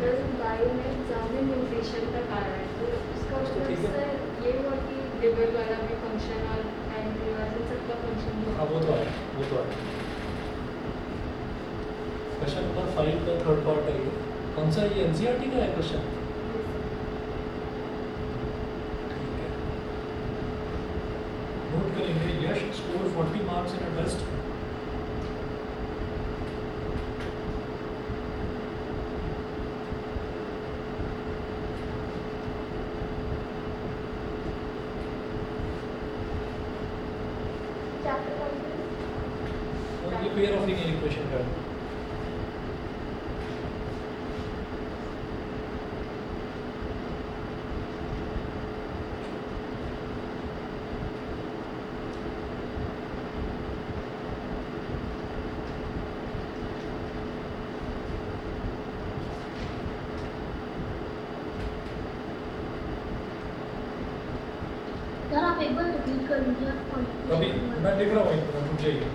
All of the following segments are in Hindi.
चैप्टर्स बायो में ज़्यादा न्यूट्रिशन तक आ रहा है, तो उसका मतलब सर ये हुआ कि डिबल वाला भी फंक्शन और टाइम डिवाइजन सबका फंक्शन हुआ। हाँ वो तो है, वो तो है। क्वेश्चन नंबर 5 का थर्ड पार्ट है ये। कौन सा, ये एनसीईआरटी का है क्वेश्चन? ठीक है, नोट करेंगे। Yash score 40 marks in a test और ये पेयर ऑफ लीनियर इक्वेशन का है। सर आप एक बार रिपीट कर लीजिए। अभी मैं लिख रहा हूँ, एक मिनट रुक जाइए,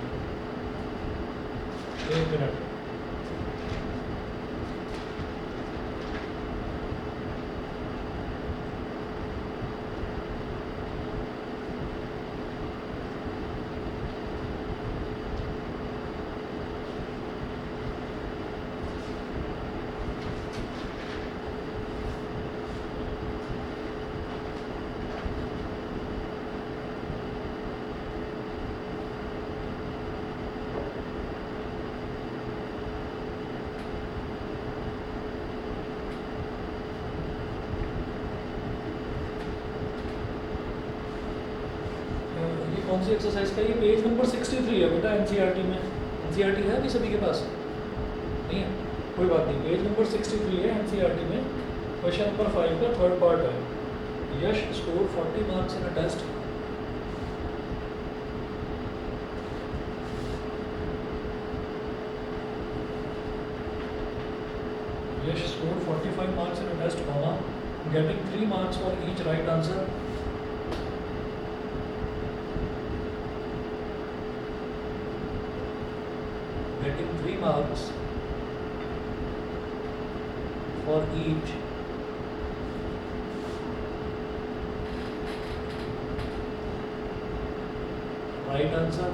1 मिनट। ये कौन सी एक्सरसाइज का, ये पेज नंबर 63 है बेटा एनसीईआरटी में। एनसीईआरटी है अभी सभी के पास? नहीं है, कोई बात नहीं। पेज नंबर 63 है एनसीईआरटी में। क्वेश्चन नंबर 5 का थर्ड पार्ट है। Yash score 40 marks in a test Yash scored 45 marks in a test, getting 3 marks for each right answer. Getting 3 marks for each right answer.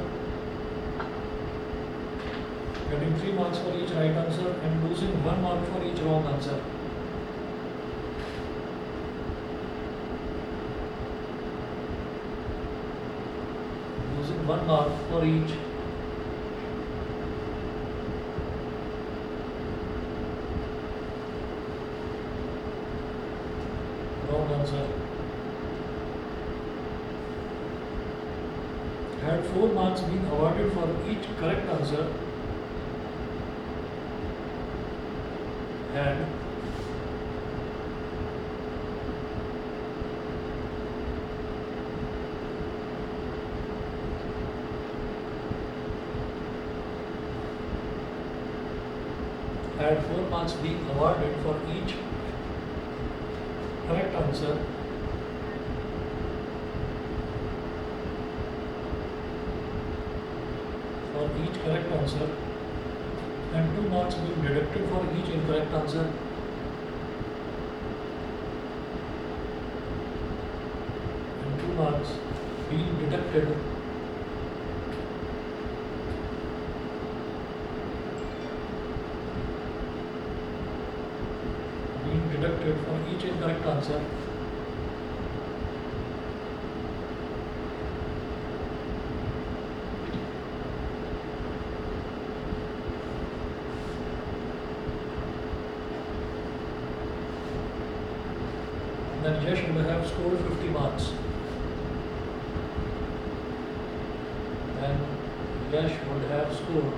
Getting 3 marks for each right answer and losing 1 mark for each wrong answer. Losing 1 mark for each wrong answer. Had 4 marks been awarded for each correct answer, and had 4 marks being awarded for each correct answer, and 2 marks being deducted for each incorrect answer. And 2 marks being deducted for each incorrect answer. Then Yash would have scored 50 marks. Then Yash would have scored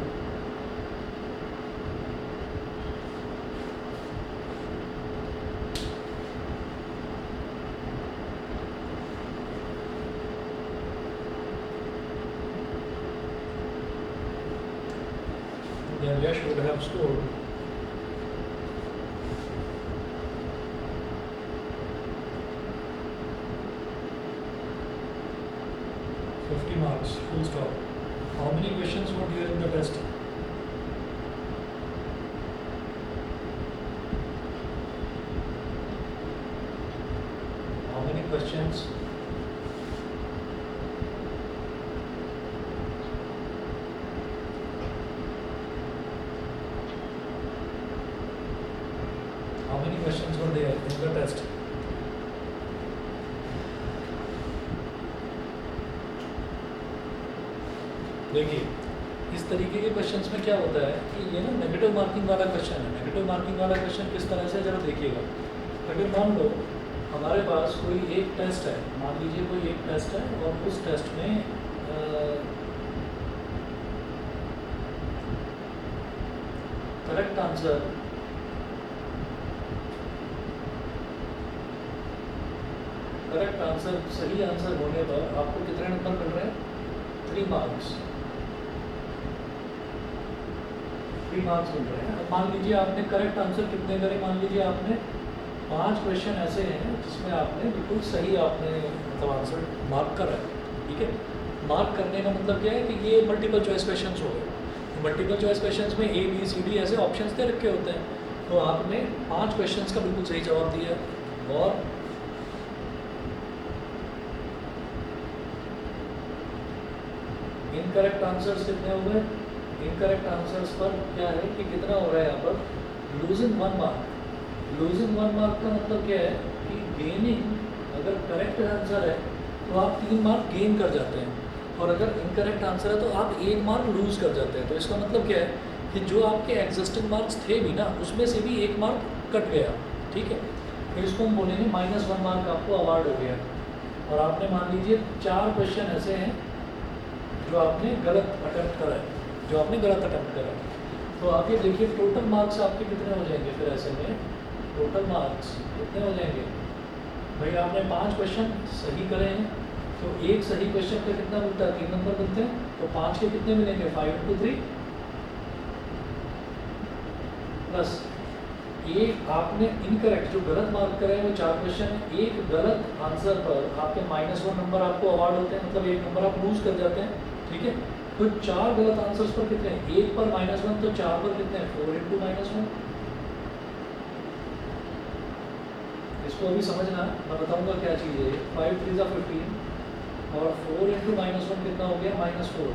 50 marks, full stop. How many questions were there in the test? questions? How many questions were there in the test? देखिए, इस तरीके के क्वेश्चंस में क्या होता है कि ये ना नेगेटिव मार्किंग वाला क्वेश्चन है। नेगेटिव मार्किंग वाला क्वेश्चन किस तरह से, जरा देखिएगा। अगर मान लो हमारे पास कोई एक टेस्ट है, मान लीजिए कोई एक टेस्ट है और उस टेस्ट में करेक्ट आंसर सही आंसर होने पर आपको कितने नंबर मिल रहे हैं? 3 मार्क्स। 3 मार्क्स मिल रहे हैं। अब मान लीजिए आपने करेक्ट आंसर कितने करे, मान लीजिए आपने 5 क्वेश्चन ऐसे हैं जिसमें आपने बिल्कुल सही आपने मतलब आंसर मार्क करा है, ठीक है। मार्क करने का मतलब क्या है कि ये मल्टीपल चॉइस क्वेश्चंस हो गए। मल्टीपल चॉइस क्वेश्चंस में A, B, C, D ऐसे ऑप्शंस दे रखे होते हैं। तो आपने 5 क्वेश्चंस का बिल्कुल सही जवाब दिया और इनकरेक्ट आंसर्स कितने हो गए? इनकरेक्ट आंसर्स पर क्या है कि कितना हो रहा है यहाँ पर? Losing 1 mark. लूजिंग 1 मार्क का मतलब क्या है कि गेनिंग, अगर करेक्ट आंसर है तो आप 3 मार्क गेन कर जाते हैं और अगर इनकरेक्ट आंसर है तो आप 1 मार्क लूज कर जाते हैं। तो इसका मतलब क्या है कि जो आपके एग्जिस्टिंग मार्क्स थे भी ना, उसमें से भी 1 मार्क कट गया, ठीक है। तो इसको हम बोलेंगे -1 मार्क आपको अवार्ड हो गया। और आपने मान लीजिए 4 क्वेश्चन ऐसे हैं जो आपने गलत अटेम्प्ट करा है, तो आप ये देखिए टोटल मार्क्स आपके कितने हो जाएंगे फिर ऐसे में? टोटल मार्क्स कितने हो जाएंगे भाई? आपने 5 क्वेश्चन सही करे हैं तो एक सही क्वेश्चन पे कितना मिलता है? 3 नंबर मिलते हैं। तो 5 के कितने मिलेंगे? 5 × 3 प्लस एक आपने इनकरेक्ट जो गलत मार्क करे हैं वो 4 क्वेश्चन है। एक गलत आंसर पर आपके -1 नंबर आपको अवार्ड होते हैं, मतलब 1 नंबर आप लूज कर जाते हैं, ठीक है। तो 4 गलत आंसर्स पर कितने हैं? 1 पर -1, तो 4 पर कितने हैं? 4 × -1। इसको अभी समझना, मैं बताऊंगा क्या चीज़ है। 5 × 3 = 15 और 4 × -1 कितना हो गया? -4।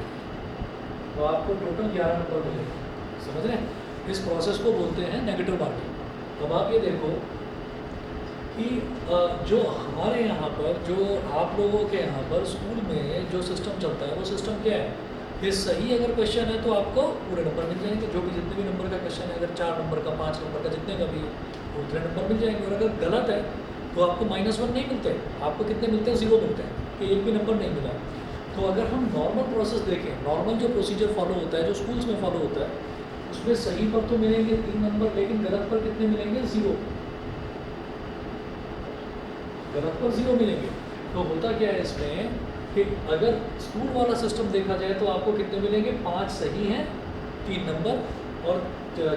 तो आपको टोटल 11 नंबर मिलेगा। समझ रहे हैं? इस प्रोसेस को बोलते हैं नेगेटिव मार्किंग। अब आप ये देखो कि जो हमारे यहाँ पर, जो आप लोगों के यहाँ पर स्कूल में जो सिस्टम चलता है वो सिस्टम क्या है कि सही अगर क्वेश्चन है तो आपको पूरे नंबर मिल जाएंगे, जो भी जितने भी नंबर का क्वेश्चन है, अगर 4 नंबर का, 5 नंबर का, जितने का भी उतने नंबर मिल जाएंगे। और अगर गलत है तो आपको -1 नहीं मिलते, आपको कितने मिलते हैं? 0 मिलते हैं, कि एक भी नंबर नहीं मिला। तो अगर हम नॉर्मल प्रोसेस देखें, नॉर्मल जो प्रोसीजर फॉलो होता है, जो स्कूल्स में फॉलो होता है, उसमें सही पर तो मिलेंगे 3 नंबर, लेकिन गलत पर कितने मिलेंगे? 0। गलत पर 0 मिलेंगे। तो होता क्या है इसमें कि अगर स्कूल वाला सिस्टम देखा जाए तो आपको कितने मिलेंगे? 5 सही हैं, 3 नंबर, और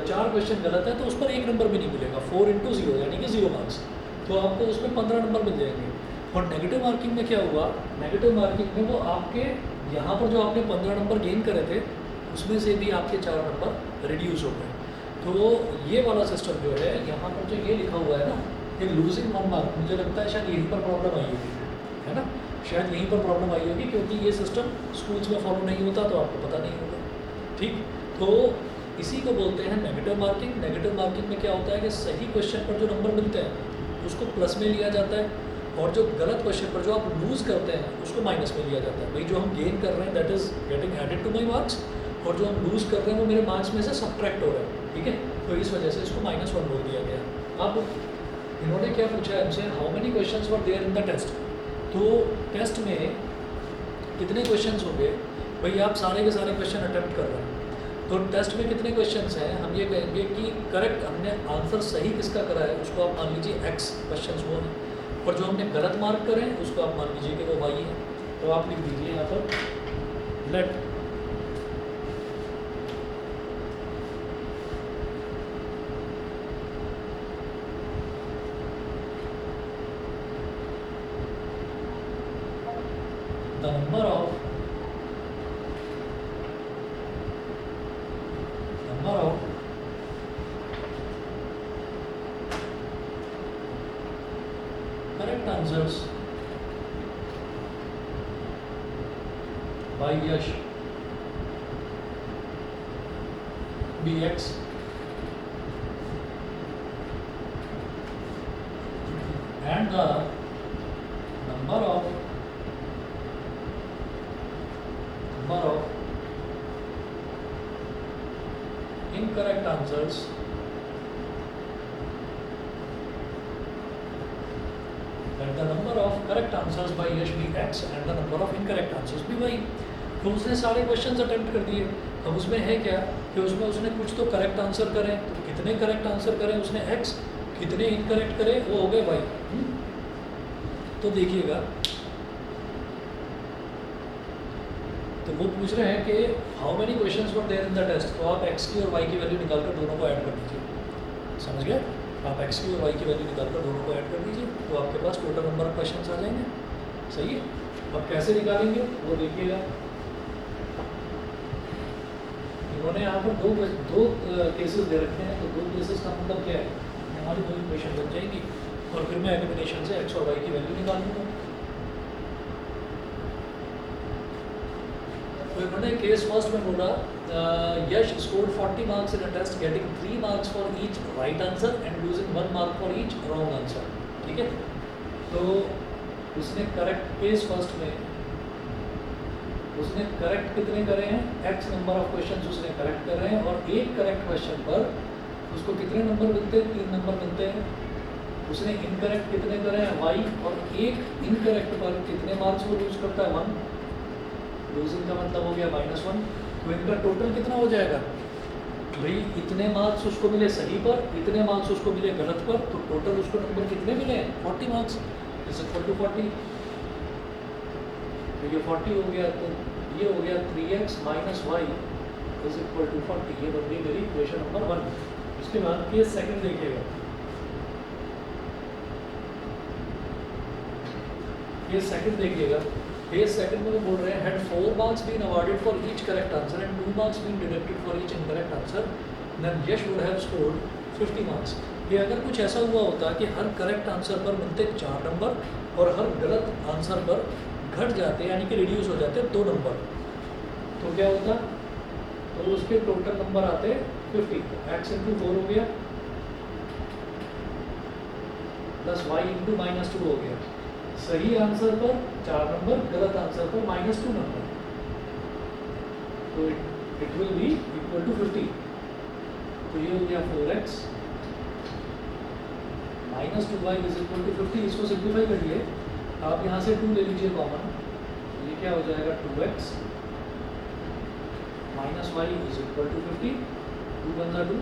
4 क्वेश्चन गलत है तो उस पर 1 नंबर भी नहीं मिलेगा। 4 × 0 यानी कि 0 मार्क्स। तो आपको उसमें 15 नंबर मिल जाएंगे। और नेगेटिव मार्किंग में क्या हुआ? नेगेटिव मार्किंग में वो आपके यहाँ पर जो आपने 15 नंबर गेन करे थे उसमें से भी आपके 4 नंबर रिड्यूस हो गए। तो ये वाला सिस्टम जो है, यहाँ पर जो ये लिखा हुआ है ना, ये लूजिंग 1 मार्क, मुझे लगता है शायद यहीं पर प्रॉब्लम आई होगी, है ना। शायद यहीं पर प्रॉब्लम आई होगी क्योंकि ये सिस्टम स्कूल्स में फॉलो नहीं होता, तो आपको पता नहीं होगा, ठीक। तो इसी को बोलते हैं नेगेटिव मार्किंग। नेगेटिव मार्किंग में क्या होता है कि सही क्वेश्चन पर जो नंबर मिलते हैं उसको प्लस में लिया जाता है, और जो गलत क्वेश्चन पर जो आप लूज़ करते हैं उसको माइनस में लिया जाता है। भाई जो हम गेन कर रहे हैं that is getting added to my marks, और जो हम लूज़ कर रहे हैं वो मेरे मार्क्स में से सब्ट्रैक्ट हो रहा है, ठीक है। तो इस वजह से इसको -1 बोल दिया गया। अब इन्होंने क्या पूछा है हमसे? How many questions were there in the test. तो टेस्ट में कितने क्वेश्चंस होंगे? भाई आप सारे के सारे क्वेश्चन अटेम्प्ट कर रहे हैं, तो टेस्ट में कितने क्वेश्चंस हैं? हम ये कहेंगे कि करेक्ट हमने आंसर सही किसका करा है उसको आप मान लीजिए x क्वेश्चंस वो हैं, और जो हमने गलत मार्क करे हैं उसको आप मान लीजिए कि वो y है। तो आप लिख दीजिए यहाँ पर late the number of correct answers by Yash bx and the number of incorrect answers that the number of correct answers by Yash be x and the number of incorrect answers be y. तो उसने सारे क्वेश्चंस अटेम्प्ट कर दिए. अब उसमें है क्या कि उसमें उसने कुछ तो करेक्ट आंसर करे. तो कितने करेक्ट आंसर करे उसने x, कितने इनकरेक्ट करे वो हो गए y. तो देखिएगा, तो वो पूछ रहे हैं कि how many questions were there in the test. तो आप x की और y की वैल्यू निकालकर दोनों को ऐड कर दीजिए. समझ गए? आप x की और y की वैल्यू निकालकर दोनों को ऐड कर दीजिए, तो आपके पास टोटल नंबर ऑफ क्वेश्चंस आ जाएंगे. सही है? अब कैसे निकालेंगे वो देखिएगा. इन्होंने यहाँ पर दो केसेस दे रखे हैं. तो दो केसेस का मतलब क्या है? हमारी दो इक्वेशन बन जाएंगी और फिर मैं एलिमिनेशन से x और y की वैल्यू निकाल लूँगा. तो इन्होंने केस फर्स्ट में बोला Yash scored 40 marks in a test getting 3 marks for each right answer and losing 1 mark for each wrong answer. ठीक है? तो उसने करेक्ट केस फर्स्ट में उसने करेक्ट कितने करे हैं? x नंबर ऑफ क्वेश्चंस उसने करेक्ट करे हैं और एक करेक्ट क्वेश्चन पर उसको कितने नंबर मिलते हैं? 3 नंबर मिलते हैं. उसने इनकरेक्ट कितने करे हैं? y. और एक इनकरेक्ट पर कितने मार्क्स वो लूज करता है? 1. लूजिंग का मतलब हो गया -1. तो इनका टोटल कितना हो जाएगा भाई? इतने मार्क्स उसको मिले सही पर, इतने मार्क्स उसको मिले गलत पर, तो टोटल उसको नंबर कितने मिले हैं? 40 मार्क्स इज इक्वल टू 40. तो ये 40 हो गया. तो ये हो गया 3x minus y is equal to 40. ये बन गई मेरी इक्वेशन नंबर 1. इसके बाद केस सेकंड देखिएगा. केस सेकंड देखिएगा. केस सेकंड में वो बोल रहे हैं had 4 marks been awarded for each correct answer and 2 marks been deducted for each incorrect answer, then Yash would have scored 50 marks. ये अगर कुछ ऐसा हुआ होता कि हर करेक्ट आंसर पर मिलते 4 नंबर और हर गलत आंसर पर घट जाते यानी कि रिड्यूस हो जाते 2 नंबर, तो क्या होता? तो उसके टोटल नंबर आते 50. x इंटू 4 हो गया प्लस y इंटू -2 हो गया. सही आंसर पर 4 नंबर, गलत आंसर पर -2 नंबर. तो it will be equal to 50. तो ये हो गया 4x -2y is equal to 50. इसको सिंप्लीफाई करिए आप. यहाँ से 2 ले लीजिए कॉमन. ये क्या हो जाएगा? 2x minus y is equal to 50. 2 × 2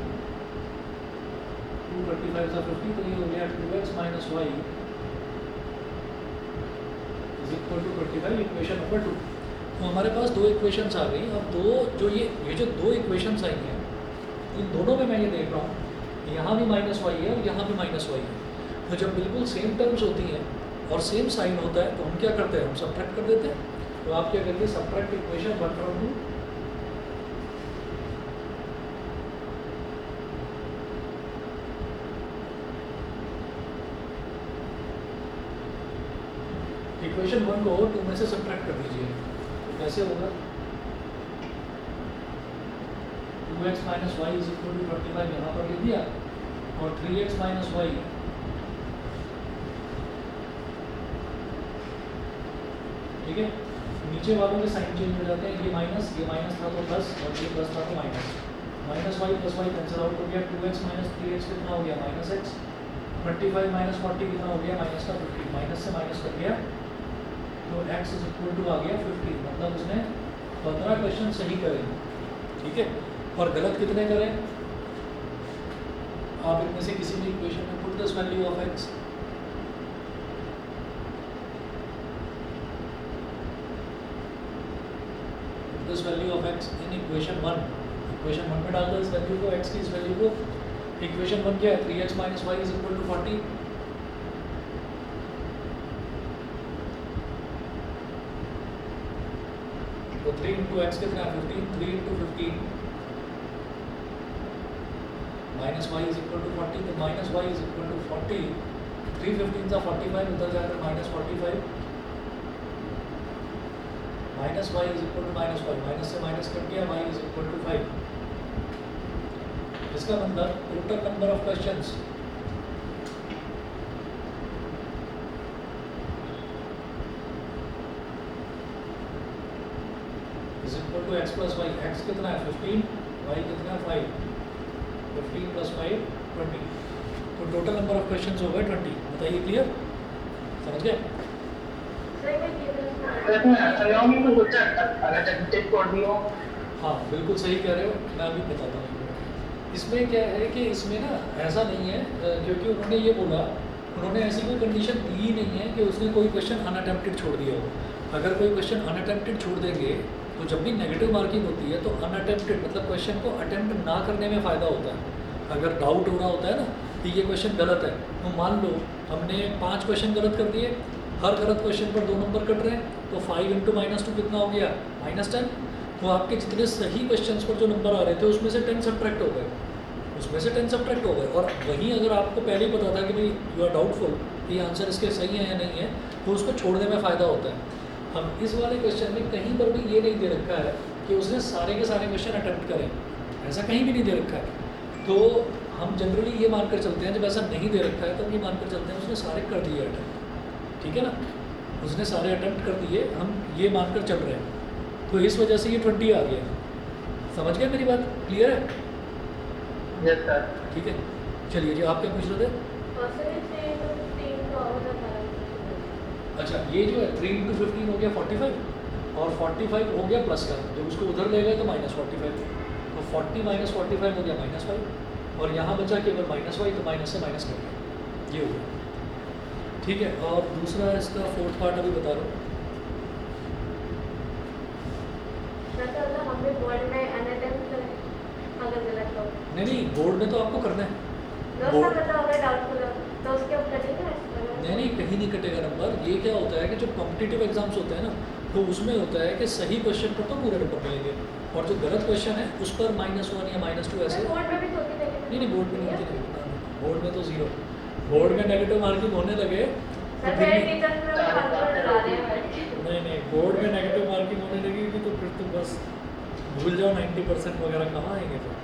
2 35 सा 50. तो ये हो गया 2x minus y is equal to 25. Equation number 2. तो हमारे पास 2 इक्वेशंस आ गई. अब जो 2 इक्वेशंस आई हैं इन दोनों में मैं ये देख रहा हूँ यहाँ भी -y है और यहाँ भी -y है. तो जब बिल्कुल सेम टर्म्स होती हैं और सेम साइन होता है तो हम क्या करते हैं? हम सब्ट्रैक्ट कर देते हैं. तो आप क्या करिए? Subtract equation 1 from 2. इक्वेशन 1 को 2 में से सब्ट्रैक्ट कर दीजिए. तो कैसे होगा? 2x minus y is equal to 35 यहाँ पर लिख दिया और 3x माइनस y ठीक है. नीचे वालों के साइन चेंज हो जाते हैं. ये माइनस था तो प्लस और ये प्लस था तो minus. -y + y cancel out हो गया. 2x माइनस 3x कितना हो गया? -x. 25 माइनस 40 कितना हो गया? माइनस का 50. माइनस से माइनस कट गया तो x इज इक्वल टू आ गया 50. मतलब उसने 15 क्वेश्चन सही करे. ठीक है. और गलत कितने करें? आप इनमें से किसी भी इक्वेशन में put this value of x. This value of x in equation 1. Equation 1 में डाल दो इस वैल्यू को, x की इस वैल्यू को. इक्वेशन 1 क्या है? 3x minus y is equal to 40. तो 3 इंटू एक्स कितना है? 15. 3 into 15 minus y is equal to 40. तो minus y is equal to 40. 3 15 सा 45 उधर जाकर -45 minus y is equal to minus five, minus से माइनस कट गया, वाई इज इक्वल टू 5। इसका मतलब total number of questions is equal to x plus y. X कितना है 15, वाई कितना है 5, 15 प्लस 5 20। तो टोटल नंबर ऑफ क्वेश्चंस हो गए 20। बताइए क्लियर, समझ गए? हाँ बिल्कुल सही कह रहे हो, मैं अभी बताता हूँ। इसमें क्या है कि इसमें ना ऐसा नहीं है, क्योंकि उन्होंने ये बोला, उन्होंने ऐसी कोई कंडीशन दी ही नहीं है कि उसने कोई क्वेश्चन अनअटेम्प्टेड छोड़ दिया हो। अगर कोई क्वेश्चन अनअटेम्प्टेड छोड़ देंगे तो जब भी नेगेटिव मार्किंग होती है तो अनअटेम्प्टेड मतलब क्वेश्चन को अटेम्प्ट ना करने में फ़ायदा होता है। अगर डाउट हो रहा होता है ना कि ये क्वेश्चन गलत है, तो मान लो हमने 5 क्वेश्चन गलत कर दिए, हर गलत क्वेश्चन पर 2 नंबर कट रहे हैं, तो 5 × -2 कितना हो गया -10। तो आपके जितने सही क्वेश्चंस पर जो नंबर आ रहे थे उसमें से 10 सब्ट्रैक्ट हो गए, उसमें से 10 सब्ट्रैक्ट हो गए। और वहीं अगर आपको पहले ही पता था कि भाई यू आर डाउटफुल कि आंसर इसके सही है या नहीं है, तो उसको छोड़ने में फ़ायदा होता है। हम इस वाले क्वेश्चन में कहीं पर भी ये नहीं दे रखा है कि उसने सारे के सारे क्वेश्चन अटेम्प्ट करें, ऐसा कहीं भी नहीं दे रखा है। तो हम जनरली ये मानकर चलते हैं, जब ऐसा नहीं दे रखा है तो हम ये मानकर चलते हैं उसने सारे कर दिए अटेम्प्ट, ठीक है ना, उसने सारे अटेम्प्ट कर दिए, हम ये मानकर चल रहे हैं। तो इस वजह से ये 20 आ गया। समझ गए मेरी बात, क्लियर है? Yes sir. ठीक है, चलिए जी, आप क्या पूछ रहे थे? अच्छा, ये जो है 3 × 15 हो गया 45, और 45 हो गया प्लस का, जब उसको उधर ले गए तो -45, तो 40 - 45 हो गया -5, और यहाँ बचा केवल -y, तो माइनस से माइनस कर गया, ये हो गया। ठीक है, और दूसरा इसका 4th पार्ट अभी बता रहा हूँ। हमने बोर्ड में अनअटेम्प्ट करें अगर गलत हो, नहीं बोर्ड में तो आपको करना है। दोस्तों मतलब अगर डाउटफुल हो तो उसके ऊपर कटेगा। नहीं, कहीं नहीं कटेगा नंबर। ये क्या होता है कि जो कॉम्पिटिटिव एग्जाम्स होते हैं ना, तो उसमें होता है कि सही क्वेश्चन पर तो पूरे नंबर मिलेंगे, और जो गलत क्वेश्चन है उस पर -1 या -2 ऐसे। बोर्ड में भी होती है। नहीं, बोर्ड में नहीं होती, बोर्ड में तो 0। बोर्ड में नेगेटिव मार्किंग होने लगे तो फिर नहीं, बोर्ड में नेगेटिव मार्किंग होने लगेगी तो फिर तो बस भूल जाओ, 90% वगैरह कहाँ आएंगे फिर।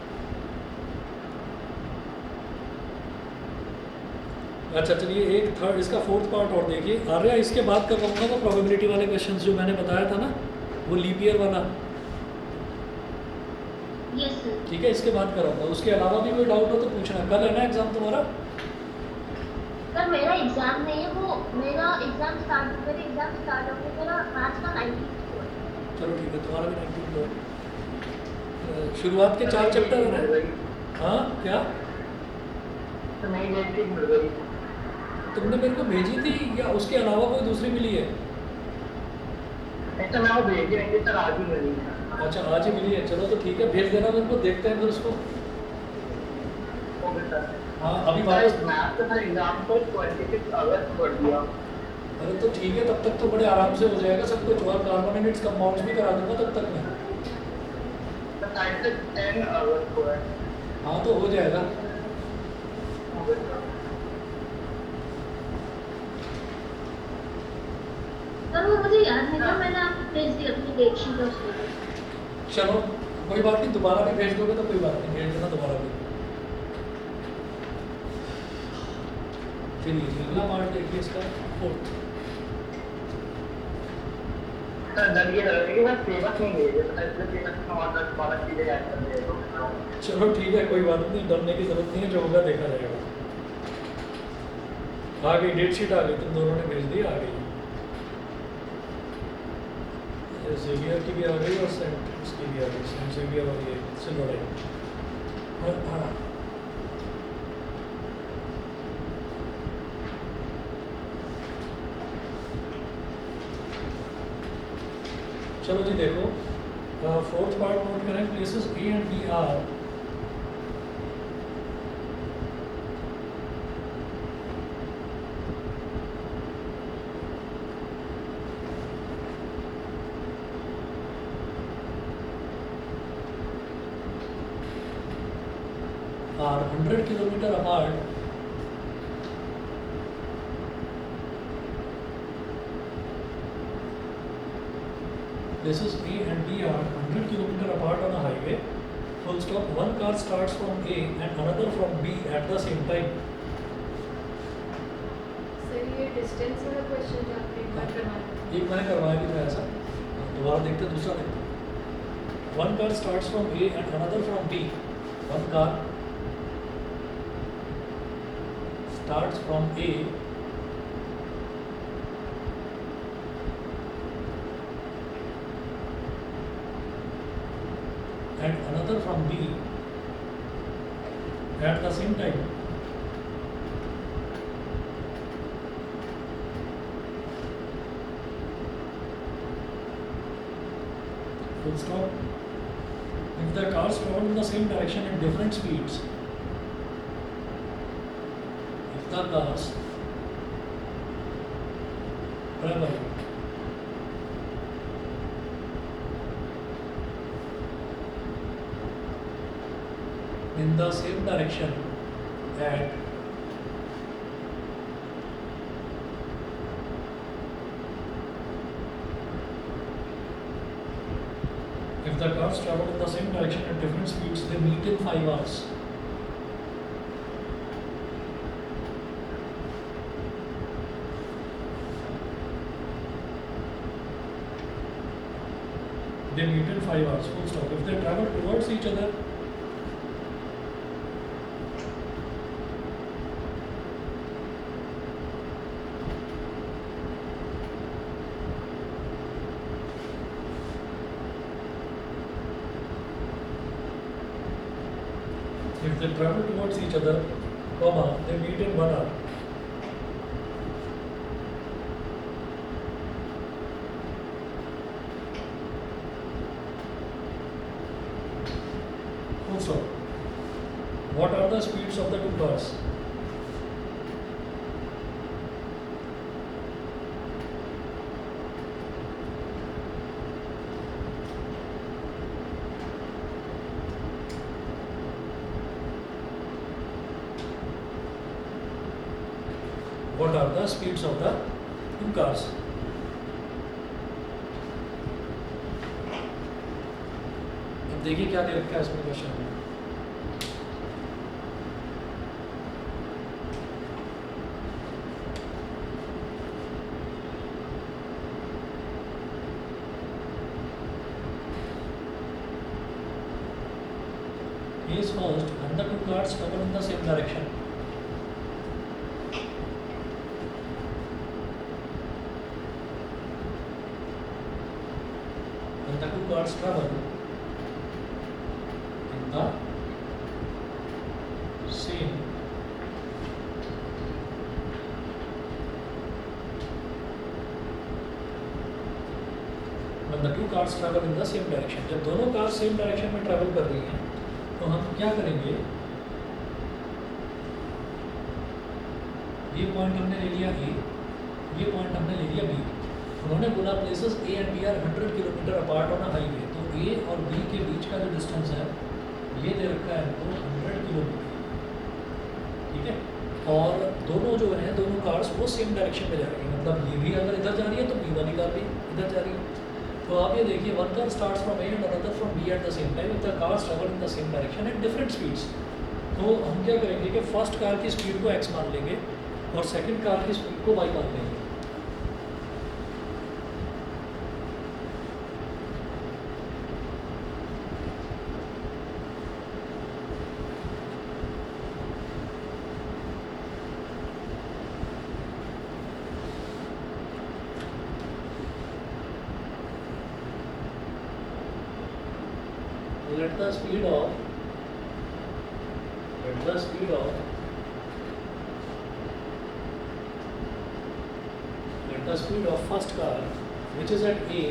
अच्छा चलिए, एक थर्ड इसका 4th पार्ट और देखिए। आर्या, इसके बाद कर पाऊँगा वो प्रोबेबिलिटी वाले क्वेश्चंस जो मैंने बताया था ना, वो लीप ईयर वाला। Yes sir. ठीक है, इसके बाद कराऊंगा। उसके अलावा भी कोई डाउट हो तो पूछना। कल है ना एग्जाम तुम्हारा? सर मेरा एग्जाम नहीं है, वो मेरा एग्जाम स्टार्ट होने मेरा मार्च का 19 को है। चलो ठीक है, तुम्हारा भी 19 को है। शुरुआत के 4 चैप्टर है ना? हाँ क्या नई डेट की मिल गई। तुमने मेरे को भेजी थी या उसके अलावा कोई दूसरी मिली है? ऐसा मैं वो भेज देंगे सर, आज ही मिली है। अच्छा, आज ही मिली है, चलो तो ठीक है, भेज देना मेरे को, देखते हैं फिर उसको। Okay sir. हाँ अभी वापस। मैथ का एग्जाम को 26 अगस्त कर दिया। अरे तो ठीक है, तब तक तो बड़े आराम से हो जाएगा सब कुछ, और कार्बोनेट्स कंपाउंड्स भी करा दूंगा तब तक मैं। शायद से 10 अगस्त को है। हाँ तो हो जाएगा। Okay sir. सर वो मुझे याद नहीं था, मैंने आपको भेज दी अपनी डेट शीट और उसमें। चलो कोई बात नहीं, दोबारा भी भेज दोगे तो कोई बात नहीं, भेज देना दोबारा भी। चलिए अगला पार्ट देखिए इसका 4th। सर डर ये लग रहा है कि मैं फेमस नहीं भेजे, तो इसलिए फेमस में और 10-12 चीजें ऐड कर दे तो। चलो ठीक है, कोई बात नहीं, डरने की जरूरत नहीं है, जो होगा देखा जाएगा। आ गई डेट शीट, आ गई, तुम दोनों ने भेज दी, आ गई। जेवियर की भी आ गई और सेंट उसकी भी आ गई, सेंट जेवियर और ये सिल्वर। हाँ चलो जी देखो, 4th पार्ट नोट करें। Places A and B are are 100 kilometer apart places A and B are 100 km apart on a highway, full stop, one car starts from A and another from B at the same time. Sir ये डिस्टेंस वाला क्वेश्चन जो आपने एक बार करवाया था। एक मैंने करवाया भी था ऐसा, दोबारा देखते हैं, दूसरा देखते हैं. One car starts from A and another from B. One car starts from A and another from B at the same time. Full stop. If the cars travel in the same direction at different speeds, if the cars travel in the same direction at if the cars travel in the same direction at different speeds, they meet in 5 hours. They meet in 5 hours, full stop. If they travel towards each other, if they travel towards each other, comma, they meet in 1 hour. Full stop. What are the speeds of the two cars? What are the speeds of the two cars? अब देखिए क्या दे रखा है इसमें क्वेश्चन में. A is first and the two cars travel in the same direction. When the two cars travel in the same when the two cars travel in the same direction, जब दोनों कार सेम डायरेक्शन में ट्रैवल कर रही हैं तो हम क्या करेंगे, ये पॉइंट हमने ले लिया A, ये पॉइंट हमने ले लिया B. उन्होंने बोला places A and B are 100 kilometre apart on a highway, तो A और B के बीच का जो डिस्टेंस है ये दे रखा है हमको 100 किलोमीटर, ठीक है. और दोनों जो हैं दोनों कार्स वो सेम डायरेक्शन में जा रही हैं, मतलब ये भी अगर इधर जा रही है तो B वाली कार भी इधर जा रही है. तो आप ये देखिए, one car starts from A and another from B at the same time, if the cars travel in the same direction at different speeds. तो हम क्या करेंगे कि फर्स्ट कार की स्पीड को x मान लेंगे और सेकंड कार की स्पीड को y मान लेंगे. Let the speed of first car which is at A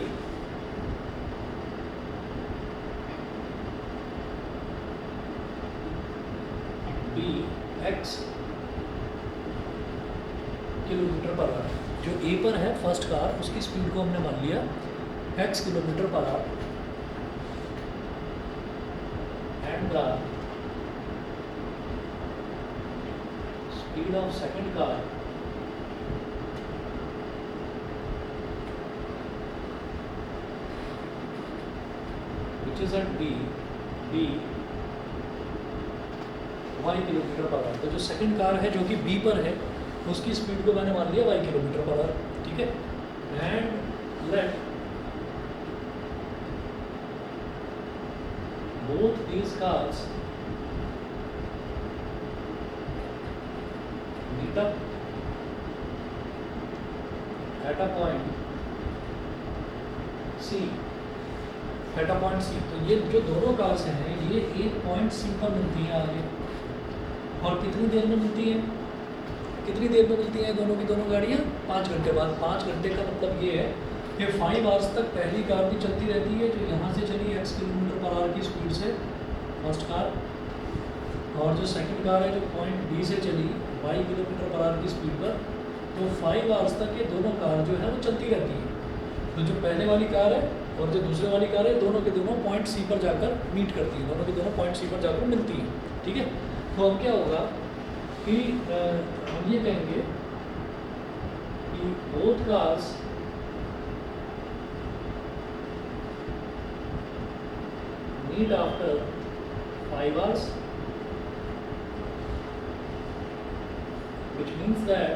be x kilometre per hour. जो A पर है फर्स्ट कार उसकी स्पीड को हमने मान लिया x kilometre per hour, and the speed of second car which is at B y kilometre per hour. तो जो सेकंड कार है जो कि B पर है उसकी स्पीड को मैंने मान लिया y किलोमीटर पर आवर, ठीक है। And let both these cars meet up at a point C, at a point C। तो ये जो दोनों कार्स हैं ये एक पॉइंट C पर मिलती हैं आगे, और कितनी देर में मिलती है, कितनी देर में मिलती हैं दोनों की दोनों गाड़ियाँ? 5 घंटे बाद। 5 घंटे का मतलब ये है कि 5 आवर्स तक पहली कार भी चलती रहती है जो यहाँ से चली x किलोमीटर पर आवर की स्पीड से, फर्स्ट कार, और जो सेकंड कार है जो पॉइंट B से चली y किलोमीटर पर आवर की स्पीड पर। तो 5 आवर्स तक ये दोनों कार जो है वो चलती रहती है। तो जो पहले वाली कार है और जो दूसरे वाली कार है दोनों के दोनों पॉइंट C पर जाकर मीट करती हैं, दोनों के दोनों पॉइंट C पर जाकर मिलती हैं, ठीक है। तो अब क्या होगा कि हम ये कहेंगे कि both cars meet after 5 hours, which means that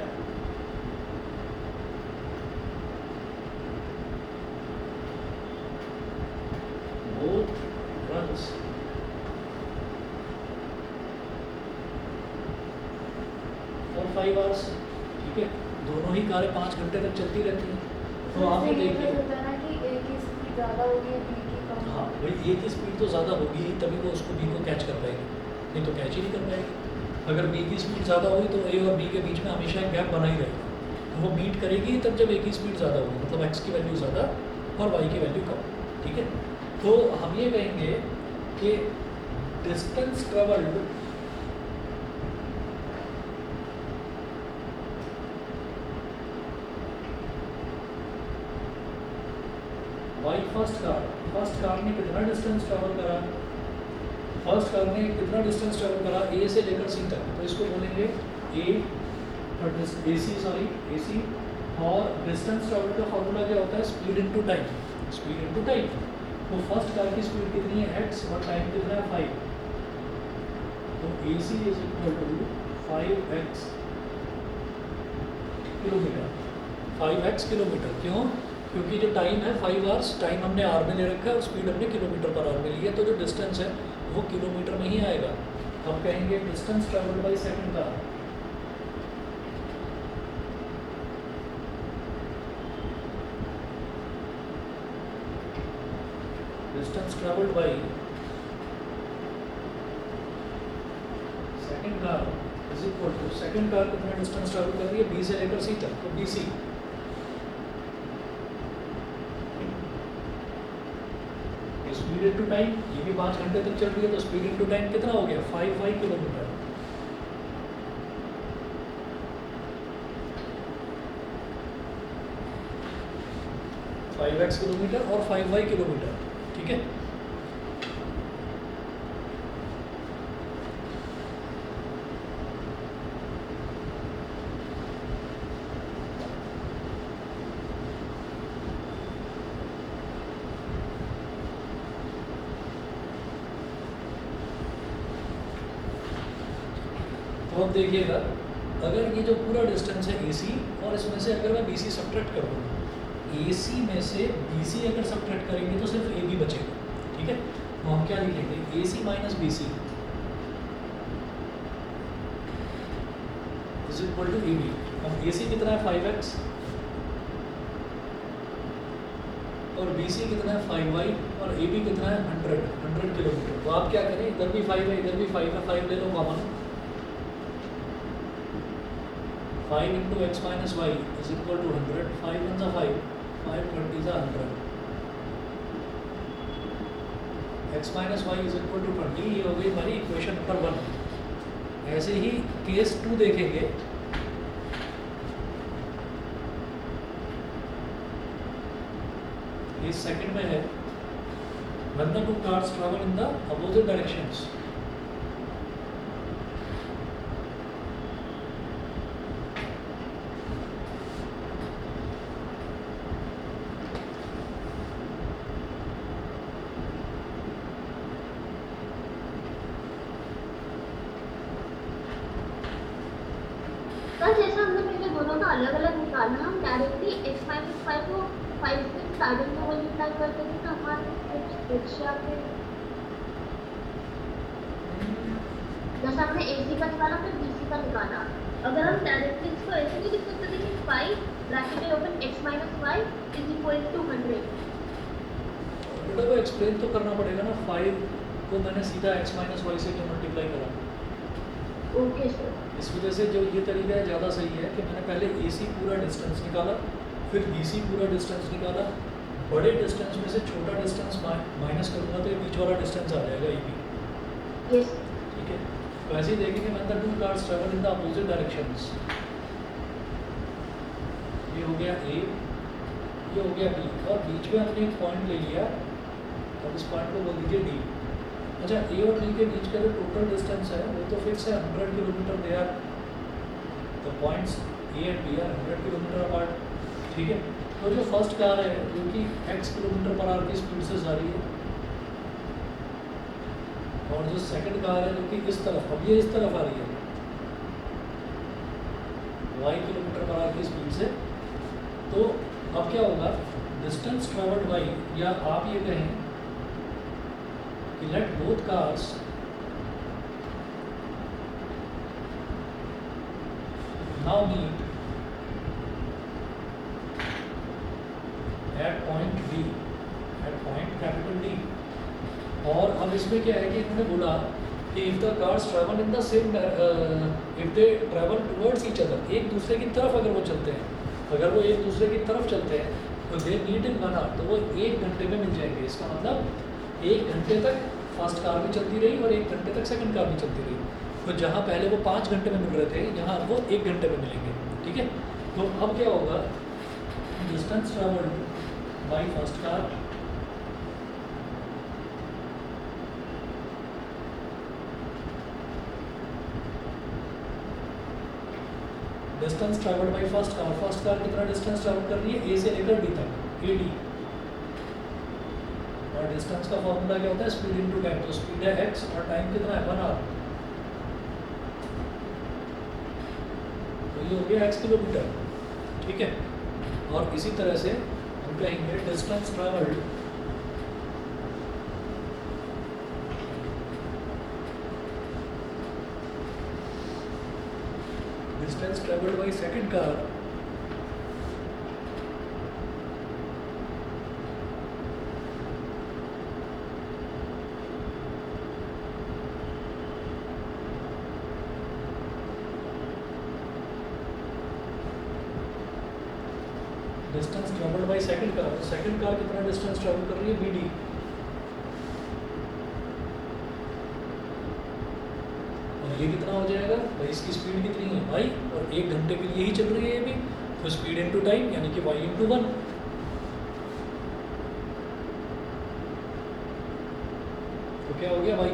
both runs for 5 hours, ठीक है। दोनों ही कारें 5 घंटे तक चलती रहती हैं। तो आप ये देखिए, होता है ना कि A की स्पीड ज़्यादा होगी B की कम। हाँ भाई A की स्पीड तो ज़्यादा होगी ही तभी वो उसको B को कैच कर पाएगी, नहीं तो कैच ही नहीं कर पाएगी। अगर B की स्पीड ज़्यादा होगी तो A और B के बीच में हमेशा एक गैप बना ही रहेगा, तो वो मीट करेगी तब जब A की स्पीड ज़्यादा होगी, मतलब x की वैल्यू ज़्यादा और y की वैल्यू कम, ठीक है। तो हम ये कहेंगे कि distance travelled by first car ने कितना डिस्टेंस ट्रेवल करा, फर्स्ट कार ने कितना डिस्टेंस ट्रेवल करा A से लेकर C तक, तो इसको बोलेंगे AC, और डिस्टेंस ट्रेवल का फॉर्मूला क्या होता है? Speed into time. तो फर्स्ट कार की स्पीड कितनी है x और टाइम कितना है 5, तो AC इज इक्वल टू 5x किलोमीटर, 5x किलोमीटर। क्यों? क्योंकि जो टाइम है 5 आवर्स, टाइम हमने आर में ले रखा है और स्पीड हमने किलोमीटर पर आवर में ली है, तो जो डिस्टेंस है वो किलोमीटर में ही आएगा। हम कहेंगे distance travelled by second car, distance travelled by second car is equal to, second car कितना डिस्टेंस ट्रेवल कर रही है B से लेकर C तक, तो BC। स्पीड इनटू टाइम, ये भी 5 घंटे तक चल रही है, तो स्पीड इनटू टाइम कितना हो गया? 5 किलोमीटर। फाइव एक्स किलोमीटर और 5y किलोमीटर, ठीक है। तो अब देखिएगा, अगर ये जो पूरा डिस्टेंस है AC और इसमें से अगर मैं BC सब्ट्रैक्ट कर दूँ, AC में से BC अगर सब्ट्रैक्ट करेंगे तो सिर्फ AB बचेगा, ठीक है। तो हम क्या लिखेंगे? AC minus BC is equal to AB। अब AC कितना है 5x और BC कितना है 5y और AB कितना है 100 किलोमीटर। तो आप क्या करें, इधर भी 5 है इधर भी 5 है, 5 ले लो common, 5 into x minus y is equal to 100, 5 1 is 5, 5 20 is 100, x minus y is equal to 20, ये हो गई हमारी इक्वेशन नंबर 1। ऐसे ही केस 2 देखेंगे, इस सेकंड में है when the two cars travel in the opposite directions, sir जैसे हमने पहले दोनों का अलग अलग निकाला, हम डायरेक्टली x-5 को 5 से स्टार्टिंग में मल्टीप्लाई करते थे तो हमारे कुछ एक्स्ट्रा के जैसे हमने AC का निकाला फिर BC का निकाला। अगर हम डायरेक्टली इसको ऐसे भी लिख सकते थे कि 5 ब्रैकेट में open x-5 is equal to 100। बेटा वो एक्सप्लेन तो करना पड़ेगा ना, 5 को मैंने सीधा x माइनस वाई से क्यों मल्टीप्लाई करा। Okay sir. इस वजह से जो ये तरीका है ज़्यादा सही है कि मैंने पहले AC पूरा डिस्टेंस निकाला, फिर BC पूरा डिस्टेंस निकाला, बड़े डिस्टेंस में से छोटा डिस्टेंस माइनस करूँगा तो ये बीच वाला डिस्टेंस आ जाएगा AB। यस। ठीक है, तो ऐसे ही देखेंगे when the two cars travel in the opposite directions। ये हो गया A, ये हो गया B, और बीच में हमने एक पॉइंट ले लिया, अब इस पॉइंट को बोल दीजिए D। अच्छा, A और D के बीच का जो टोटल डिस्टेंस है वो तो फिक्स है 100 kilometre. They are the points A and B are 100 kilometre apart. ठीक है, तो जो फर्स्ट कार है जो कि x किलोमीटर पर आवर की स्पीड से जा रही है, और जो सेकंड कार है जो कि इस तरफ, अब ये इस तरफ आ रही है y किलोमीटर पर आवर की स्पीड से, तो अब क्या होगा, डिस्टेंस ट्रेवल्ड बाई, या आप ये कहें कि let both cars now meet at point D, at point capital D। और अब इसमें क्या है कि इन्होंने बोला कि if the cars travel in the same, if they travel towards each other, एक दूसरे की तरफ अगर वो चलते हैं, अगर वो एक दूसरे की तरफ चलते हैं तो दे मीट इन 1 आवर, तो वो 1 घंटे में मिल जाएंगे। इसका मतलब 1 घंटे तक फर्स्ट कार भी चलती रही और 1 घंटे तक सेकंड कार भी चलती रही। तो जहाँ पहले वो 5 घंटे में मिल रहे थे, यहाँ वो 1 घंटे में मिलेंगे। ठीक है, तो अब क्या होगा, distance travelled by first car distance travelled by first car कितना डिस्टेंस ट्रैवल कर रही है A से लेकर D तक, AD। और डिस्टेंस का फॉर्मूला क्या होता है, स्पीड इनटू टाइम। तो स्पीड है x और टाइम कितना है 1 आवर, तो ये हो गया x किलोमीटर। ठीक है, और इसी तरह से हम कहेंगे distance travelled by second car distance travelled by second car, second car कितना डिस्टेंस ट्रैवल कर रही है BD, और ये कितना हो जाएगा भाई, इसकी स्पीड कितनी है भाई, और 1 घंटे के लिए ही चल रही है ये भी, तो स्पीड इनटू टाइम यानी कि y इंटू 1। तो क्या हो गया y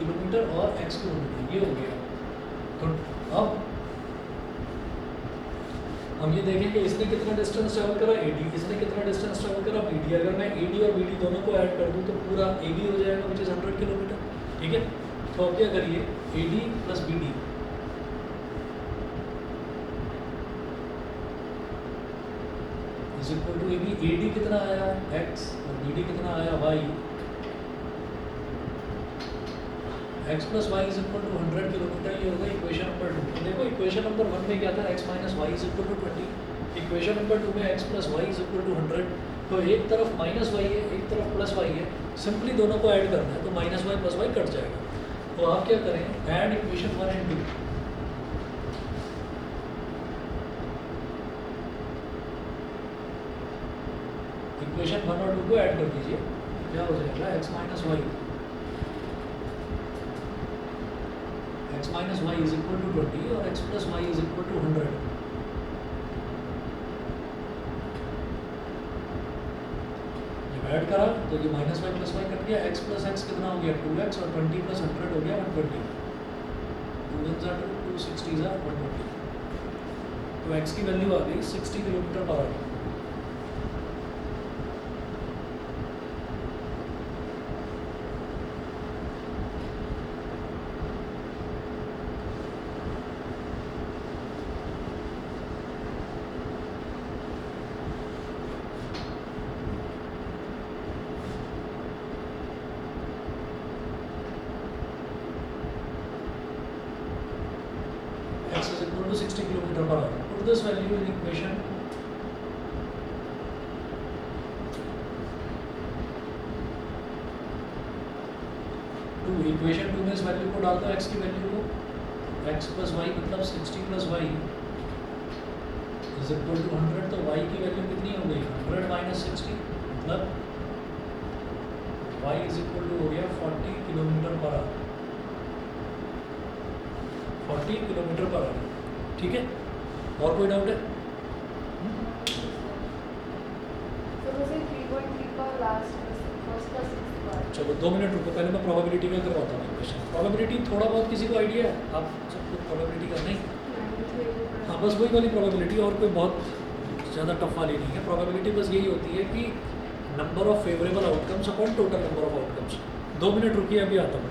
किलोमीटर और x किलोमीटर, ये हो गया। तो अब हम ये देखें कि इसने कितना डिस्टेंस ट्रैवल करा AD, इसने कितना डिस्टेंस ट्रैवल करा BD। अगर मैं AD और BD दोनों को ऐड कर दूं तो पूरा AB हो जाएगा विच इज़ 100 किलोमीटर। ठीक है, तो अब क्या करिए, AD plus BD is equal to AB। AD कितना आया x और BD कितना आया y, x plus y is equal to 100 kilometre. ये होगा इक्वेशन नंबर 2। देखो इक्वेशन नंबर 1 में क्या था, x minus y is equal to 20। Equation number 2 में x plus y is equal to 100। तो एक तरफ माइनस वाई है, एक तरफ प्लस वाई है, सिंपली दोनों को ऐड करना है, तो minus y plus y cut जाएगा। तो आप क्या करें, ऐड इक्वेशन 1 एंड 2। इक्वेशन 1 और 2 को ऐड कर दीजिए, क्या हो जाएगा, x minus y is equal to 20 और x plus y is equal to 100। जब ऐड करा तो ये minus y plus y cut गया, x प्लस एक्स कितना हो गया 2x और 20 प्लस 100 हो गया 120। 2 1 ज़ा 2, 2 60 ज़ा 120। तो x की वैल्यू आ गई 60 kilometre per hour. x is equal to 60 kilometre per hour. Put this value in equation. Equation 2 में इस वैल्यू को डाल दो, x की वैल्यू को, x प्लस वाई मतलब 60 plus y is equal to 100. तो y की वैल्यू कितनी हो गई 100 माइनस 60 मतलब y इज इक्वल टू हो गया 40 kilometre per hour. 40 kilometre per hour. ठीक है, और कोई डाउट है? So was it 3.3 for last first का 6th part? चलो 2 मिनट रुको, पहले मैं प्रोबेबिलिटी का करवाता हूँ क्वेश्चन. प्रोबेबिलिटी थोड़ा बहुत किसी को आइडिया है? आप सबको प्रोबेबिलिटी करना ही. हाँ बस वही वाली प्रोबेबिलिटी, और कोई बहुत ज़्यादा टफ वाली नहीं है. प्रोबेबिलिटी बस यही होती है कि number of favourable outcomes upon total number of outcomes. 2 minute रुकिए, अभी आता हूँ.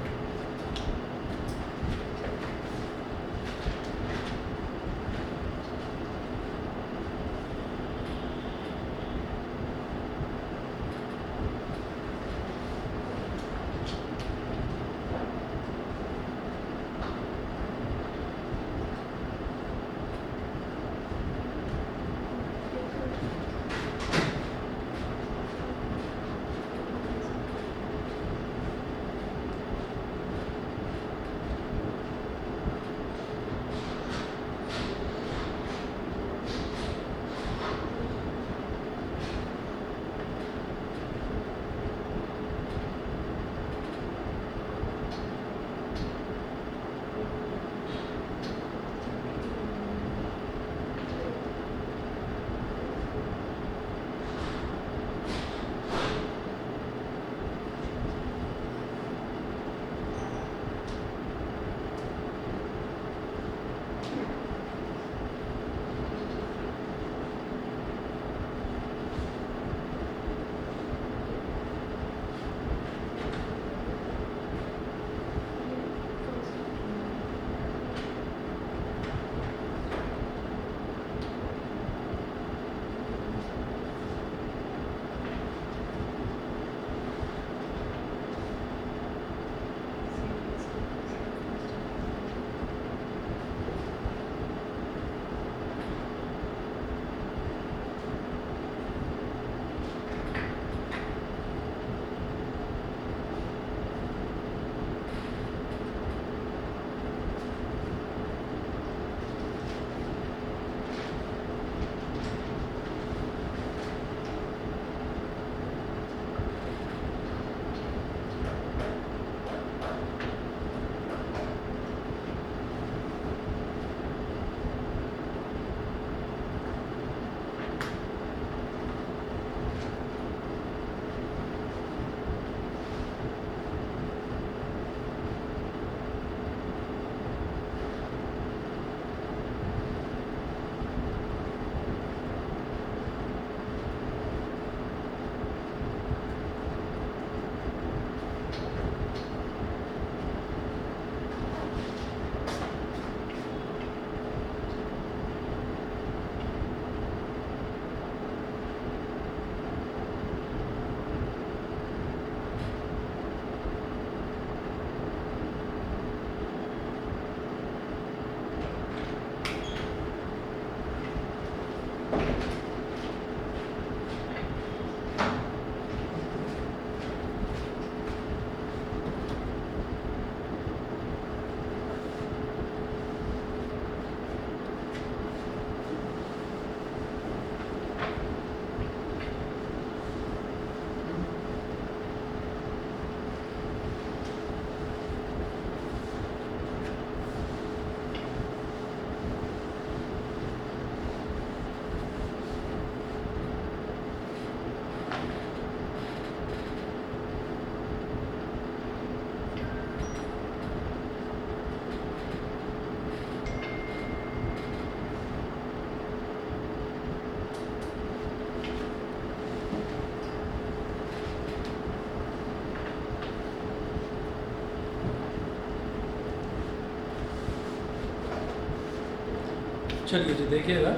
चलिए जी देखिएगा,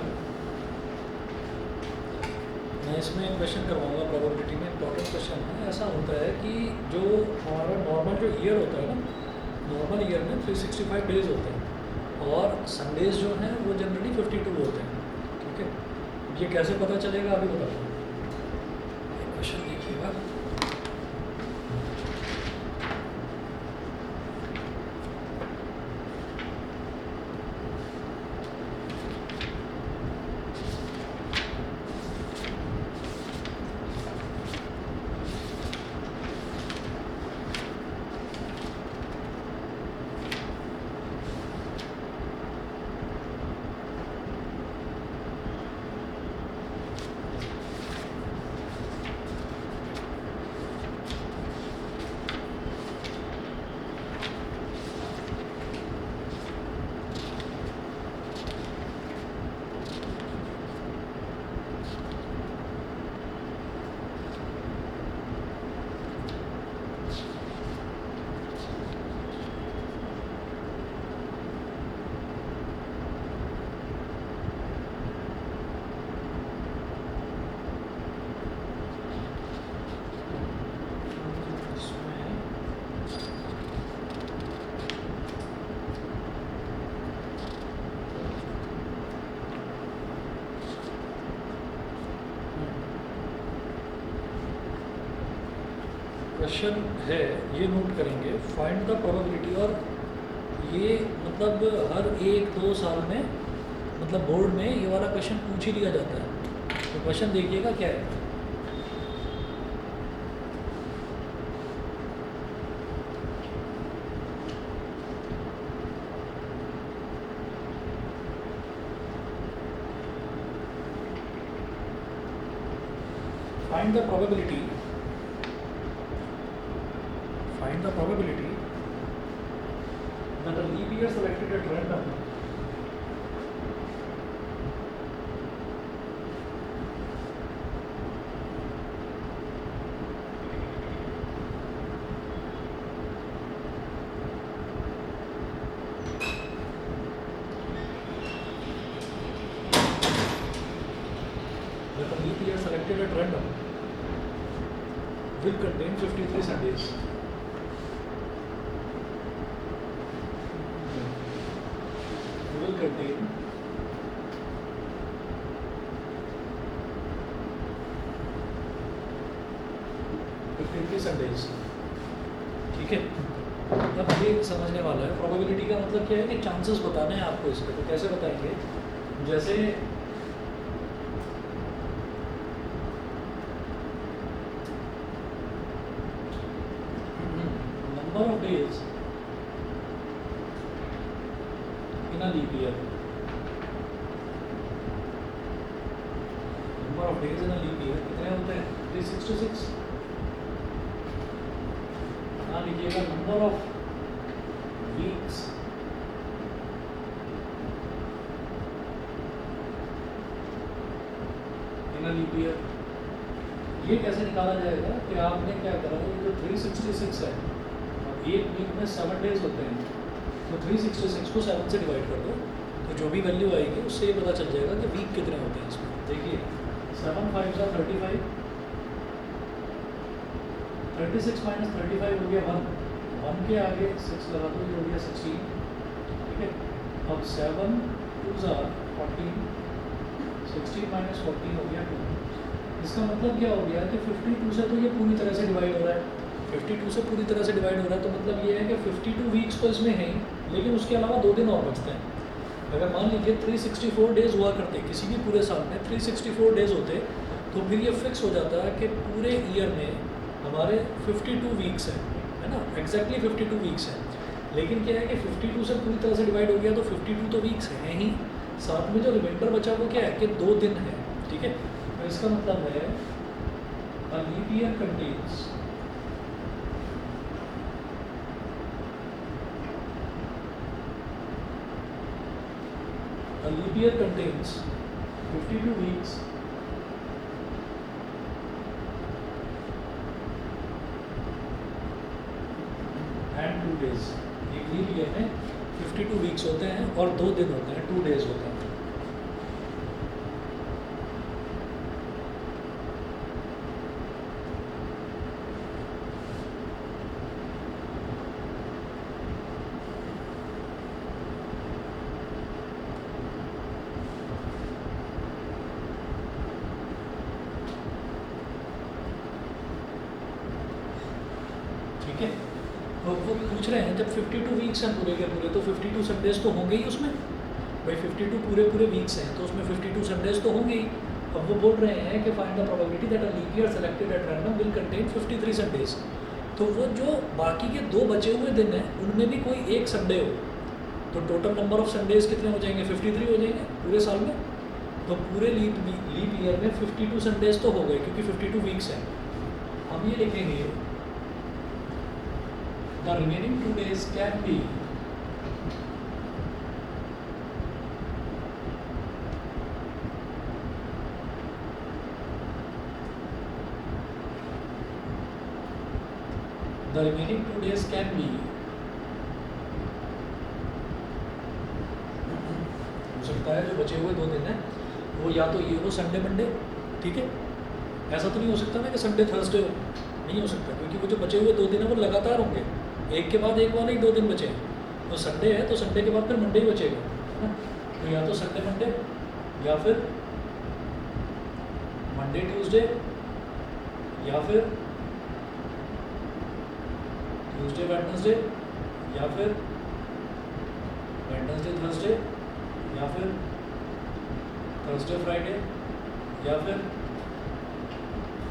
मैं इसमें एक क्वेश्चन करवाऊंगा प्रोबेबिलिटी में. इंपॉर्टेंट क्वेश्चन है. ऐसा होता है कि जो हमारा नॉर्मल जो ईयर होता है ना, नॉर्मल ईयर में 365 डेज होते हैं और संडेज जो हैं वो जनरली 52 होते हैं, ठीक है। ये कैसे पता चलेगा अभी बताता हूँ। क्वेश्चन देखिएगा, क्वेश्चन है ये नोट करेंगे, फाइंड द प्रोबेबिलिटी। और ये मतलब हर 1-2 साल में मतलब बोर्ड में ये वाला क्वेश्चन पूछ ही लिया जाता है। तो क्वेश्चन देखिएगा क्या है। Find the probability, find the probability that a leap year selected at random will contain 53 Sundays. Will contain 53 Sundays. ठीक है, अब ये समझने वाला है प्रोबेबिलिटी का मतलब क्या है कि चांसेस बताने हैं आपको इसके। तो कैसे बताएंगे, जैसे number of days in a leap year, number of days in a leap year कितने होते हैं? 366। यहाँ लिखिएगा number of weeks in a leap year. ये कैसे निकाला जाएगा कि आपने क्या करा, ये जो 366 है और एक वीक में 7 डेज होते हैं, तो 366 को 7 से डिवाइड कर दो, तो जो भी वैल्यू आएगी उससे ये पता चल जाएगा कि वीक कितने होते हैं इसमें। देखिए 7 5 are 35, 36 माइनस 35 हो गया 1, 1 के आगे 6 लगा दो, ये हो गया 16। ठीक है, अब 7 2s are 14, 16 माइनस 14 हो गया 2। इसका मतलब क्या हो गया कि 52 से तो ये पूरी तरह से डिवाइड हो रहा है, 52 से पूरी तरह से डिवाइड हो रहा है, तो मतलब ये है कि 52 वीक्स तो इसमें है ही, लेकिन उसके अलावा 2 दिन और बचते हैं। अगर मान लीजिए 364 डेज हुआ करते किसी भी पूरे साल में 364 डेज होते, तो फिर ये फिक्स हो जाता है कि पूरे ईयर में हमारे 52 वीक्स है ना, एग्जैक्टली 52 वीक्स है। लेकिन क्या है कि 52 से पूरी तरह से डिवाइड हो गया तो 52 तो वीक्स हैं ही, साथ में जो रिमाइंडर बचा वो क्या है कि 2 दिन है। ठीक है, तो इसका मतलब है a leap year contains a leap year contains 52 weeks and 2 days। एक लीप ईयर में 52 वीक्स होते हैं और 2 दिन होते हैं, 2 डेज होते हैं। ठीक है। तो वो पूछ रहे हैं जब 52 वीक्स हैं पूरे के पूरे, तो 52 संडेज तो होंगे ही उसमें भाई, 52 पूरे पूरे वीक्स हैं तो उसमें 52 संडेज तो होंगे ही। अब वो बोल रहे हैं कि find the probability that a leap year selected at random will contain 53 Sundays. तो वो जो बाकी के 2 बचे हुए दिन हैं उनमें भी कोई एक संडे हो, तो टोटल नंबर ऑफ संडेज कितने हो जाएंगे? 53 हो जाएंगे पूरे साल में। तो पूरे लीप ईयर में 52 संडेज तो हो गए क्योंकि 52 वीक्स हैं। हम ये लिखेंगे the remaining 2 days can be the remaining 2 days can be हो सकता है जो बचे हुए 2 दिन हैं वो या तो ये हो संडे मंडे, ठीक है। ऐसा तो नहीं हो सकता ना कि संडे थर्सडे हो, नहीं हो सकता क्योंकि वो जो बचे हुए 2 दिन हैं वो लगातार होंगे, एक के बाद एक वाले ही 2 दिन बचे हैं। तो संडे है तो संडे के बाद फिर मंडे ही बचेगा, है ना। तो या तो संडे मंडे या फिर मंडे ट्यूसडे या फिर ट्यूसडे वेडनेसडे या फिर वेडनेसडे थर्सडे या फिर थर्सडे फ्राइडे या फिर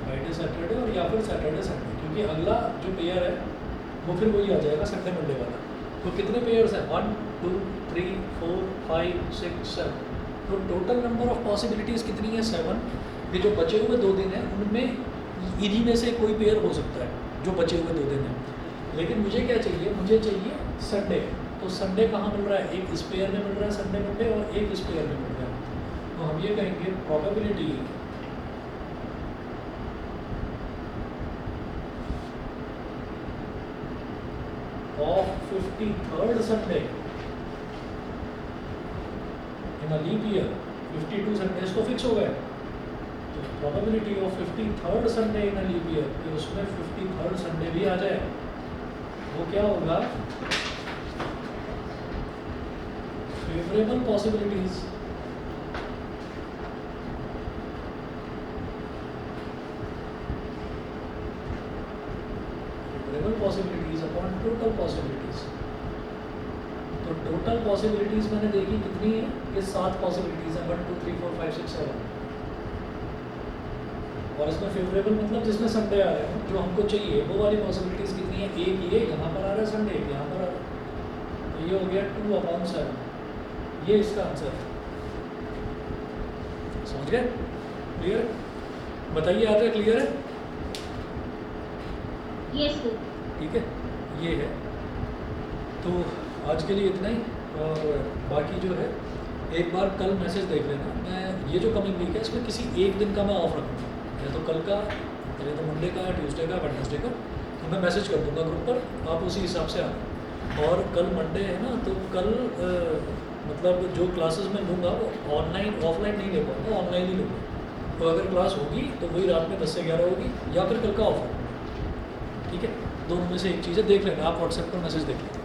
फ्राइडे सैटरडे और या फिर सैटरडे संडे, क्योंकि अगला जो पेयर है वो फिर वही आ जाएगा संडे मंडे वाला। तो कितने पेयर्स हैं? 1 2 3 4 5 6 7। तो टोटल नंबर ऑफ पॉसिबिलिटीज़ कितनी है? 7। ये जो बचे हुए 2 दिन हैं उनमें इन्हीं में से कोई पेयर हो सकता है जो बचे हुए 2 दिन हैं। लेकिन मुझे क्या चाहिए? मुझे चाहिए संडे। तो संडे कहाँ मिल रहा है? एक इस पेयर में मिल रहा है संडे मंडे और एक इस पेयर में मिल रहा है। तो हम ये कहेंगे probability of 53rd Sunday in a leap year, 52 Sundays तो फिक्स हो गए। तो probability of 53rd Sunday in a leap year, कि उसमें 53rd संडे भी आ जाए, वो क्या होगा? Favourable possibilities possibilities upon total possibilities. तो टोटल पॉसिबिलिटीज मैंने देखी कितनी है? ये 7 पॉसिबिलिटीज है, 1 2 3 4 5 6 7। और इसमें फेवरेबल मतलब जिसमें संडे आ रहा है, जो हमको चाहिए वो वाली पॉसिबिलिटीज कितनी है? एक ये यहाँ पर आ रहा है संडे, एक यहाँ पर आ रहा है, तो ये हो गया 2/7। ये इसका आंसर है। समझ गए? क्लियर? बताइए आगे, क्लियर है? Yes sir. ठीक है, ये है। तो आज के लिए इतना ही, और बाकी जो है एक बार कल मैसेज देख लेना। मैं ये जो कमिंग वीक है इसमें किसी एक दिन का मैं ऑफ रखूँगा, या तो कल का, या तो मंडे का, ट्यूसडे का, वेडनेसडे का। तो मैं मैसेज कर दूँगा ग्रुप पर, आप उसी हिसाब से आना। और कल मंडे है ना, तो कल मतलब जो क्लासेस मैं लूँगा वो ऑनलाइन ऑफलाइन नहीं ले पाऊँगा, ऑनलाइन ही लूँगा। तो अगर क्लास होगी तो वही रात में 10 से 11 होगी, या फिर कल का ऑफ होगा। ठीक है, दोनों में से एक चीज़ है, देख लेना आप, व्हाट्सएप पर मैसेज देख लेना।